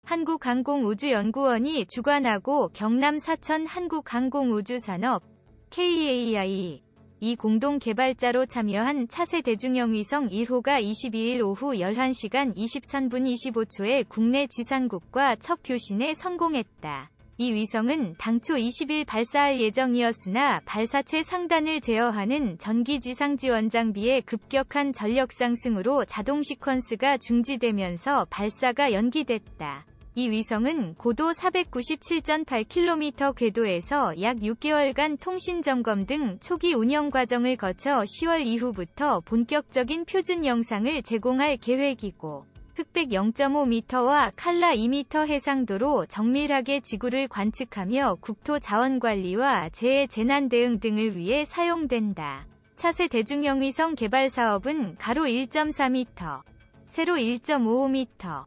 한국항공우주연구원이 주관하고 경남 사천 한국항공우주산업 KAI 이 공동 개발자로 참여한 차세 대중형 위성 1호가 22일 오후 11시간 23분 25초에 국내 지상국과 첫 교신에 성공했다. 이 위성은 당초 20일 발사할 예정이었으나 발사체 상단을 제어하는 전기 지상 지원 장비의 급격한 전력 상승으로 자동 시퀀스가 중지되면서 발사가 연기됐다. 이 위성은 고도 497.8km 궤도에서 약 6개월간 통신 점검 등 초기 운영 과정을 거쳐 10월 이후부터 본격적인 표준 영상을 제공할 계획이고, 흑백 0.5m와 칼라 2m 해상도로 정밀하게 지구를 관측하며 국토 자원 관리와 재해 재난 대응 등을 위해 사용된다. 차세 대중형 위성 개발 사업은 가로 1.4m, 세로 1.55m,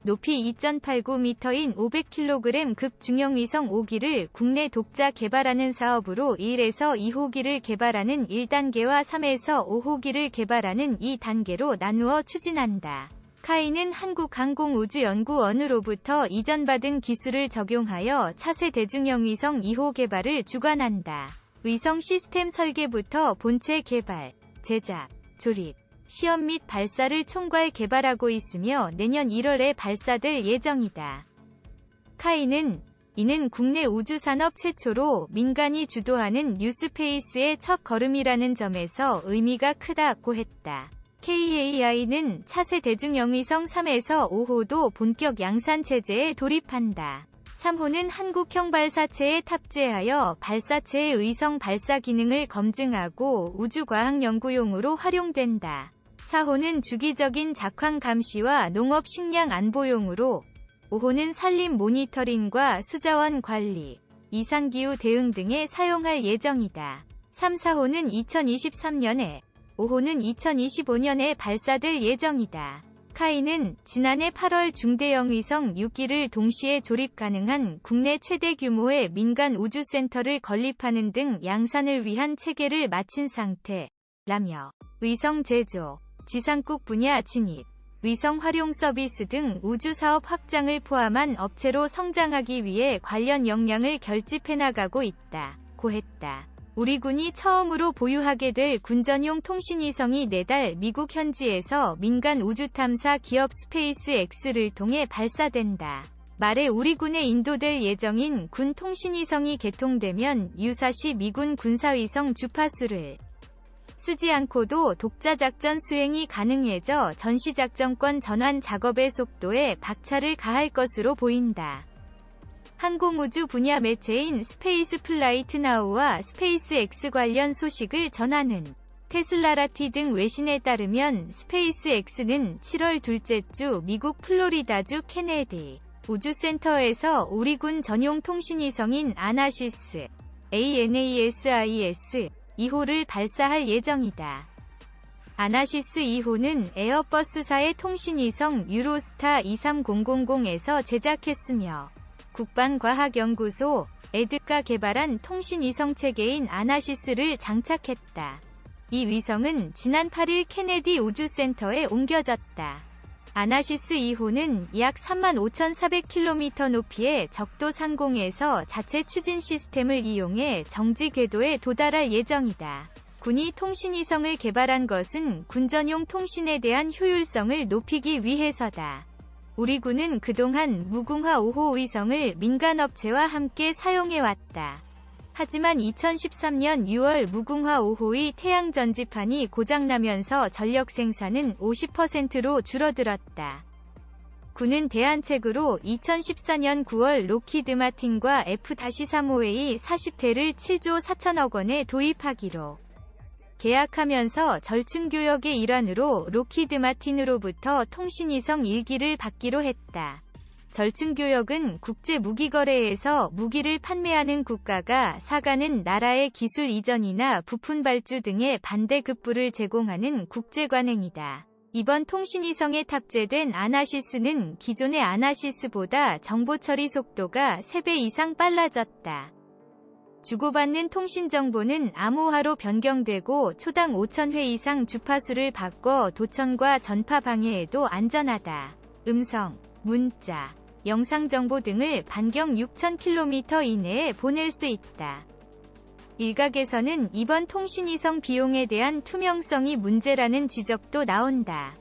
높이 2.89m인 500kg 중형 위성 5기를 국내 독자 개발하는 사업으로 1에서 2호기를 개발하는 1단계와 3에서 5호기를 개발하는 2단계로 나누어 추진한다. 카이는 한국항공우주연구원으로부터 이전받은 기술을 적용하여 차세 대중형 위성 2호 개발을 주관한다. 위성 시스템 설계부터 본체 개발, 제작, 조립, 시험 및 발사를 총괄 개발하고 있으며 내년 1월에 발사될 예정이다. 카이는 이는 국내 우주산업 최초로 민간이 주도하는 뉴스페이스의 첫 걸음이라는 점에서 의미가 크다고 했다. KAI는 차세 대중형 위성 3에서 5호도 본격 양산 체제에 돌입한다. 3호는 한국형 발사체에 탑재하여 발사체의 의성 발사 기능을 검증하고 우주과학 연구용으로 활용된다. 4호는 주기적인 작황 감시와 농업 식량 안보용으로, 5호는 산림 모니터링과 수자원 관리, 이상기후 대응 등에 사용할 예정이다. 3, 4호는 2023년에, 5호는 2025년에 발사될 예정이다. 카이는 지난해 8월 중대형 위성 6기를 동시에 조립 가능한 국내 최대 규모의 민간 우주센터를 건립하는 등 양산을 위한 체계를 마친 상태라며 위성 제조, 지상국 분야 진입, 위성 활용 서비스 등 우주사업 확장을 포함한 업체로 성장하기 위해 관련 역량을 결집해 나가고 있다고 했다. 우리 군이 처음으로 보유하게 될 군전용 통신위성이 내달 미국 현지에서 민간 우주탐사 기업 스페이스X를 통해 발사된다. 말에 우리 군에 인도될 예정인 군 통신위성이 개통되면 유사시 미군 군사위성 주파수를 쓰지 않고도 독자작전 수행이 가능해져 전시작전권 전환 작업의 속도에 박차를 가할 것으로 보인다. 항공우주 분야 매체인 스페이스 플라이트 나우와 스페이스X 관련 소식을 전하는 테슬라라티 등 외신에 따르면 스페이스X는 7월 둘째 주 미국 플로리다주 케네디 우주센터에서 우리 군 전용 통신위성인 아나시스 ANASIS 2호를 발사할 예정이다. 아나시스 2호는 에어버스사의 통신위성 유로스타 23000에서 제작했으며 국방과학연구소 에드가 개발한 통신위성 체계인 아나시스를 장착했다. 이 위성은 지난 8일 케네디 우주센터에 옮겨졌다. 아나시스 2호는 약 35,400km 높이의 적도 상공에서 자체 추진 시스템을 이용해 정지 궤도에 도달할 예정이다. 군이 통신위성을 개발한 것은 군전용 통신에 대한 효율성을 높이기 위해서다. 우리 군은 그동안 무궁화 5호 위성을 민간업체와 함께 사용해왔다. 하지만 2013년 6월 무궁화 5호의 태양 전지판이 고장나면서 전력 생산은 50%로 줄어들었다. 군은 대안책으로 2014년 9월 로키드 마틴과 F-3호의 40대를 7조 4천억 원에 도입하기로 계약하면서 절충교역의 일환으로 로키드 마틴으로부터 통신위성 1기를 받기로 했다. 절충교역은 국제무기거래에서 무기를 판매하는 국가가 사가는 나라의 기술 이전이나 부품 발주 등의 반대급부를 제공하는 국제관행이다. 이번 통신위성에 탑재된 아나시스는 기존의 아나시스보다 정보 처리 속도가 3배 이상 빨라졌다. 주고받는 통신 정보는 암호화로 변경되고 초당 5,000회 이상 주파수를 바꿔 도청과 전파 방해에도 안전하다. 음성, 문자, 영상 정보 등을 반경 6,000km 이내에 보낼 수 있다. 일각에서는 이번 통신위성 비용에 대한 투명성이 문제라는 지적도 나온다.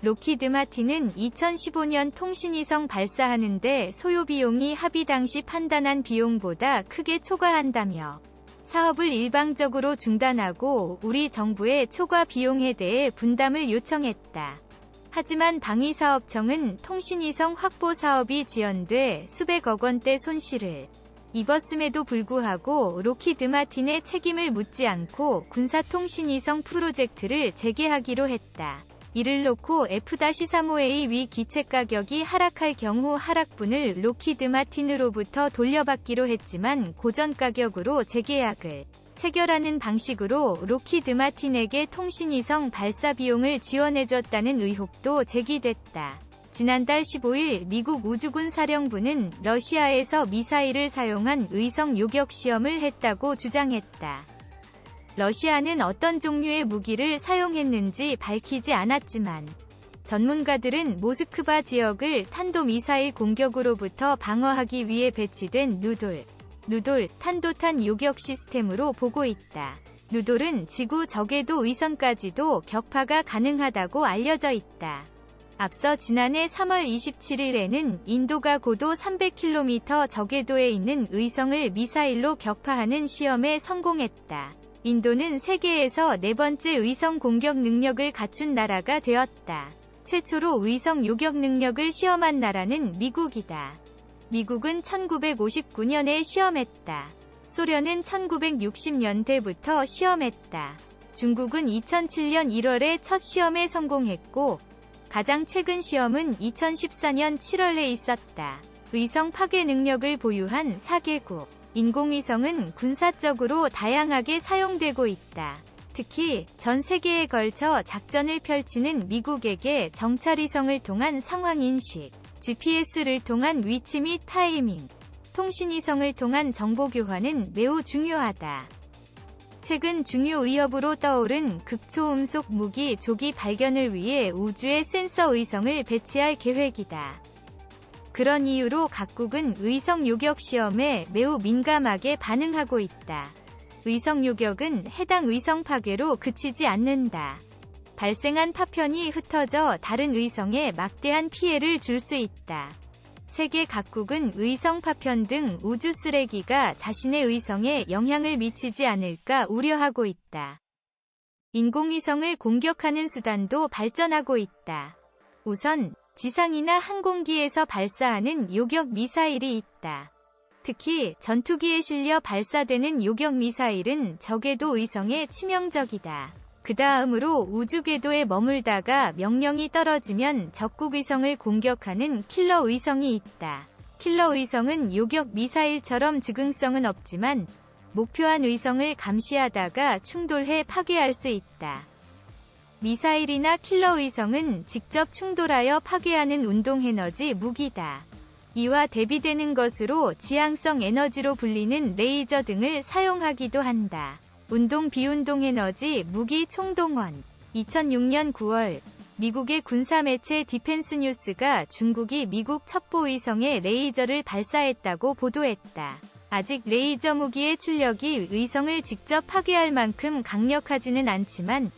록히드 마틴은 2015년 통신위성 발사하는데 소요 비용이 합의 당시 판단한 비용보다 크게 초과한다며 사업을 일방적으로 중단하고 우리 정부의 초과 비용에 대해 분담을 요청했다. 하지만 방위사업청은 통신위성 확보 사업이 지연돼 수백억 원대 손실을 입었음에도 불구하고 록히드 마틴의 책임을 묻지 않고 군사통신위성 프로젝트를 재개하기로 했다. 이를 놓고 F-35A 위 기체 가격이 하락할 경우 하락분을 록히드 마틴으로부터 돌려받기로 했지만 고전 가격으로 재계약을 체결하는 방식으로 록히드 마틴에게 통신위성 발사 비용을 지원해줬다는 의혹도 제기됐다. 지난달 15일 미국 우주군 사령부는 러시아에서 미사일을 사용한 의성 요격 시험을 했다고 주장했다. 러시아는 어떤 종류의 무기를 사용했는지 밝히지 않았지만 전문가들은 모스크바 지역을 탄도미사일 공격으로부터 방어하기 위해 배치된 누돌 탄도탄 요격 시스템으로 보고 있다. 누돌은 지구 저궤도 위성까지도 격파가 가능하다고 알려져 있다. 앞서 지난해 3월 27일에는 인도가 고도 300km 저궤도에 있는 의성을 미사일로 격파하는 시험에 성공했다. 인도는 세계에서 네 번째 의성 공격 능력을 갖춘 나라가 되었다. 최초로 의성 요격 능력을 시험한 나라는 미국이다. 미국은 1959년에 시험했다. 소련은 1960년대부터 시험했다. 중국은 2007년 1월에 첫 시험에 성공했고 가장 최근 시험은 2014년 7월에 있었다. 의성 파괴 능력을 보유한 4개국 인공위성은 군사적으로 다양하게 사용되고 있다. 특히 전 세계에 걸쳐 작전을 펼치는 미국에게 정찰위성을 통한 상황인식, GPS를 통한 위치 및 타이밍, 통신위성을 통한 정보교환은 매우 중요하다. 최근 중요 위협으로 떠오른 극초음속 무기 조기 발견을 위해 우주에 센서 의성을 배치할 계획이다. 그런 이유로 각국은 의성 요격 시험에 매우 민감하게 반응하고 있다. 의성 요격은 해당 의성 파괴로 그치지 않는다. 발생한 파편이 흩어져 다른 의성에 막대한 피해를 줄 수 있다. 세계 각국은 의성 파편 등 우주 쓰레기가 자신의 의성에 영향을 미치지 않을까 우려하고 있다. 인공위성을 공격하는 수단도 발전하고 있다. 우선 지상이나 항공기에서 발사하는 요격 미사일이 있다. 특히 전투기에 실려 발사되는 요격 미사일은 저궤도 의성에 치명적이다. 그 다음으로 우주궤도에 머물다가 명령이 떨어지면 적국 의성을 공격하는 킬러 의성이 있다. 킬러 의성은 요격 미사일처럼 즉흥성은 없지만 목표한 의성을 감시하다가 충돌해 파괴할 수 있다. 미사일이나 킬러 의성은 직접 충돌하여 파괴하는 운동 에너지 무기다. 이와 대비되는 것으로 지향성 에너지로 불리는 레이저 등을 사용하기도 한다. 운동 비운동 에너지 무기 총동원 2006년 9월 미국의 군사매체 디펜스 뉴스가 중국이 미국 첩보위성에 레이저를 발사했다고 보도했다. 아직 레이저 무기의 출력이 의성을 직접 파괴할 만큼 강력하지는 않지만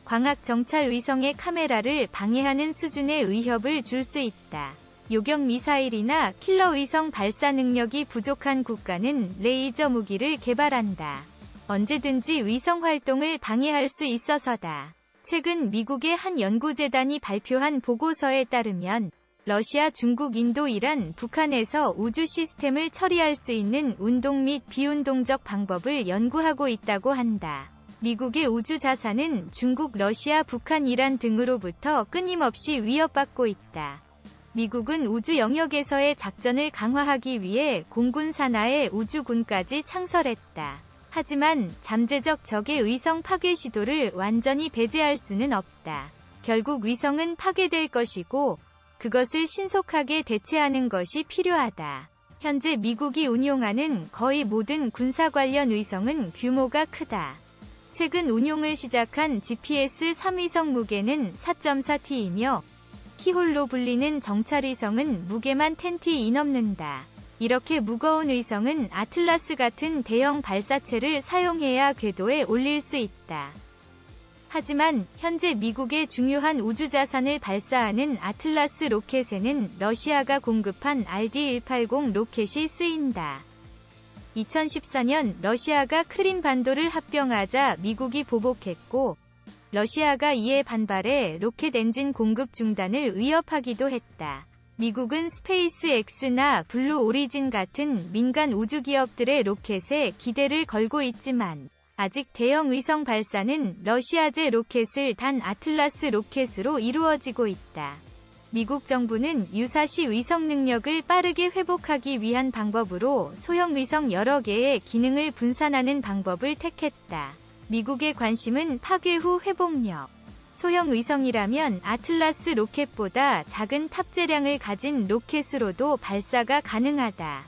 광학 정찰 위성의 카메라를 방해하는 수준의 위협을 줄 수 있다. 요격 미사일이나 킬러 위성 발사 능력이 부족한 국가는 레이저 무기를 개발한다. 언제든지 위성 활동을 방해할 수 있어서다. 최근 미국의 한 연구재단이 발표한 보고서에 따르면 러시아, 중국, 인도, 이란, 북한에서 우주 시스템을 처리할 수 있는 운동 및 비운동적 방법을 연구하고 있다고 한다. 미국의 우주 자산은 중국, 러시아, 북한, 이란 등으로부터 끊임없이 위협받고 있다. 미국은 우주 영역에서의 작전을 강화하기 위해 공군 산하의 우주군까지 창설했다. 하지만 잠재적 적의 의성 파괴 시도를 완전히 배제할 수는 없다. 결국 위성은 파괴될 것이고 그것을 신속하게 대체하는 것이 필요하다. 현재 미국이 운용하는 거의 모든 군사 관련 위성은 규모가 크다. 최근 운용을 시작한 GPS-3 위성 무게는 4.4T이며 키홀로 불리는 정찰위성은 무게만 10t이 넘는다. 이렇게 무거운 위성은 아틀라스 같은 대형 발사체를 사용해야 궤도에 올릴 수 있다. 하지만 현재 미국의 중요한 우주자산을 발사하는 아틀라스 로켓에는 러시아가 공급한 RD-180 로켓이 쓰인다. 2014년 러시아가 크림 반도를 합병하자 미국이 보복했고, 러시아가 이에 반발해 로켓 엔진 공급 중단을 위협하기도 했다. 미국은 스페이스X나 블루 오리진 같은 민간 우주기업들의 로켓에 기대를 걸고 있지만, 아직 대형 위성 발사는 러시아제 로켓을 단 아틀라스 로켓으로 이루어지고 있다. 미국 정부는 유사시 위성 능력을 빠르게 회복하기 위한 방법으로 소형 위성 여러 개의 기능을 분산하는 방법을 택했다. 미국의 관심은 파괴 후 회복력. 소형 위성이라면 아틀라스 로켓보다 작은 탑재량을 가진 로켓으로도 발사가 가능하다.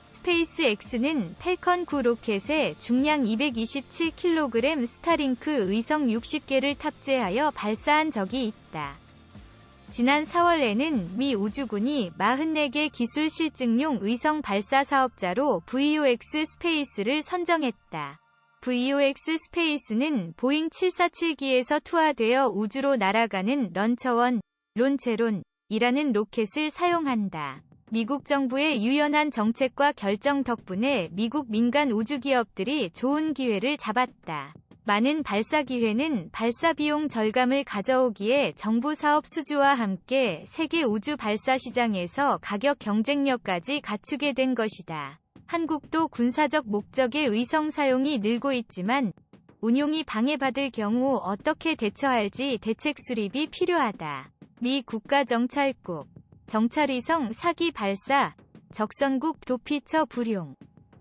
스페이스X는 팰컨 9 로켓에 중량 227kg 스타링크 위성 60개를 탑재하여 발사한 적이 있다. 지난 4월에는 미 우주군이 44개 기술 실증용 위성 발사 사업자로 VOX 스페이스를 선정했다. VOX 스페이스는 보잉 747기에서 투하되어 우주로 날아가는 런처원, 론체론이라는 로켓을 사용한다. 미국 정부의 유연한 정책과 결정 덕분에 미국 민간 우주기업들이 좋은 기회를 잡았다. 많은 발사 기회는 발사 비용 절감을 가져오기에 정부 사업 수주와 함께 세계 우주 발사 시장에서 가격 경쟁력까지 갖추게 된 것이다. 한국도 군사적 목적의 위성 사용이 늘고 있지만 운용이 방해받을 경우 어떻게 대처할지 대책 수립이 필요하다. 미 국가정찰국 정찰위성 사기 발사, 적선국 도피처 불용.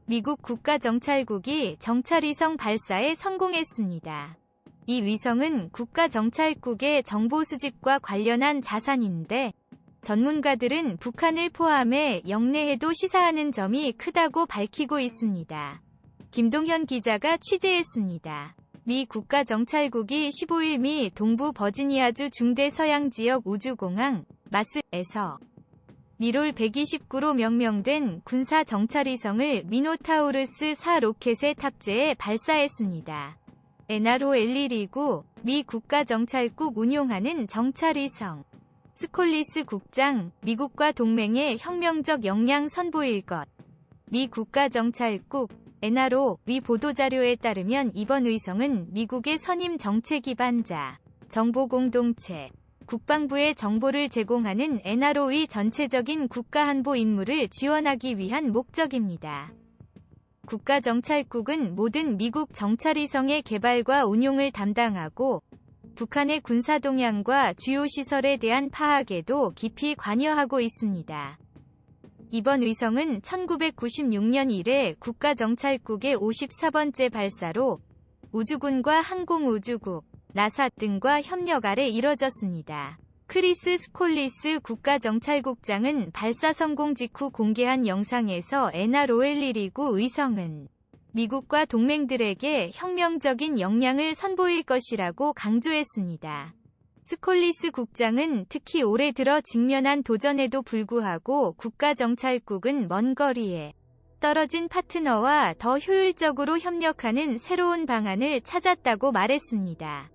미국 국가정찰국이 정찰위성 발사에 성공했습니다. 이 위성은 국가정찰국의 정보 수집과 관련한 자산인데, 전문가들은 북한을 포함해 영내에도 시사하는 점이 크다고 밝히고 있습니다. 김동현 기자가 취재했습니다. 미 국가정찰국이 15일 미 동부 버지니아주 중대서양 지역 우주공항 마스에서 니롤 129로 명명된 군사 정찰위성을 미노타우루스 4 로켓에 탑재해 발사했습니다. NRO-L129, 미 국가정찰국 운용하는 정찰위성. 스콜리스 국장, 미국과 동맹의 혁명적 역량 선보일 것. 미 국가정찰국, NRO, 위 보도자료에 따르면 이번 위성은 미국의 선임 정책 기반자, 정보공동체, 국방부에 정보를 제공하는 NRO의 전체적인 국가안보 임무를 지원하기 위한 목적입니다. 국가정찰국은 모든 미국 정찰위성의 개발과 운용을 담당하고 북한의 군사 동향과 주요 시설에 대한 파악에도 깊이 관여하고 있습니다. 이번 위성은 1996년 이래 국가정찰국의 54번째 발사로 우주군과 항공우주국, 나사 등과 협력 아래 이뤄졌습니다. 크리스 스콜리스 국가정찰국장은 발사 성공 직후 공개한 영상에서 NRO-L129 위성은 미국과 동맹들에게 혁명적인 역량을 선보일 것이라고 강조했습니다. 스콜리스 국장은 특히 올해 들어 직면한 도전에도 불구하고 국가정찰국은 먼 거리에 떨어진 파트너와 더 효율적으로 협력하는 새로운 방안을 찾았다고 말했습니다.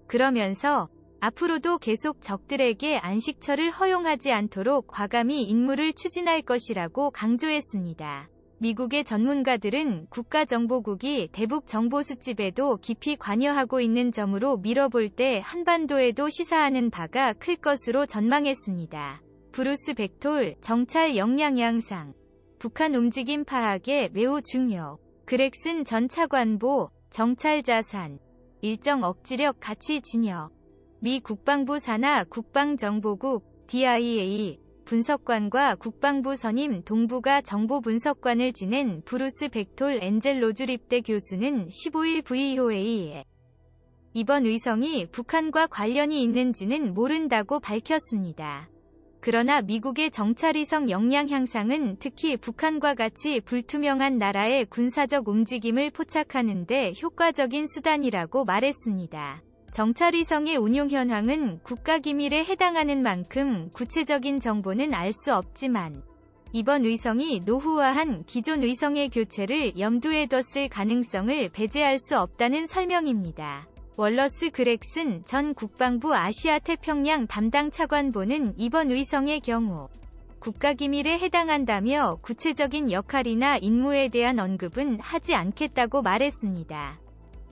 그러면서 앞으로도 계속 적들에게 안식처를 허용하지 않도록 과감히 임무를 추진할 것이라고 강조했습니다. 미국의 전문가들은 국가정보국이 대북 정보 수집에도 깊이 관여하고 있는 점으로 미뤄볼 때 한반도에도 시사하는 바가 클 것으로 전망했습니다. 브루스 백톨, 정찰 역량 향상. 북한 움직임 파악에 매우 중요. 그렉슨 전 차관보, 정찰 자산. 일정 억지력 가치 진역. 미 국방부 산하 국방정보국, DIA, 분석관과 국방부 선임 동부가 정보분석관을 지낸 브루스 백톨 엔젤로 주립대 교수는 15일 VOA에 이번 위성이 북한과 관련이 있는지는 모른다고 밝혔습니다. 그러나 미국의 정찰위성 역량 향상은 특히 북한과 같이 불투명한 나라의 군사적 움직임을 포착하는 데 효과적인 수단이라고 말했습니다. 정찰위성의 운용 현황은 국가기밀에 해당하는 만큼 구체적인 정보는 알 수 없지만 이번 위성이 노후화한 기존 위성의 교체를 염두에 뒀을 가능성을 배제할 수 없다는 설명입니다. 월러스 그렉슨 전 국방부 아시아 태평양 담당 차관보는 이번 위성의 경우 국가기밀에 해당한다며 구체적인 역할이나 임무에 대한 언급은 하지 않겠다고 말했습니다.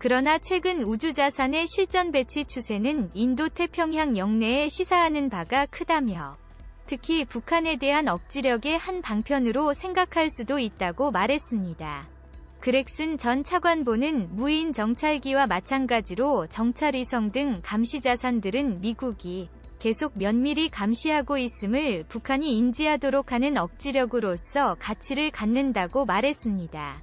그러나 최근 우주자산의 실전 배치 추세는 인도-태평양 영내에 시사하는 바가 크다며 특히 북한에 대한 억지력의 한 방편으로 생각할 수도 있다고 말했습니다. 그렉슨 전 차관보는 무인 정찰기와 마찬가지로 정찰위성 등 감시자산들은 미국이 계속 면밀히 감시하고 있음을 북한이 인지하도록 하는 억지력으로서 가치를 갖는다고 말했습니다.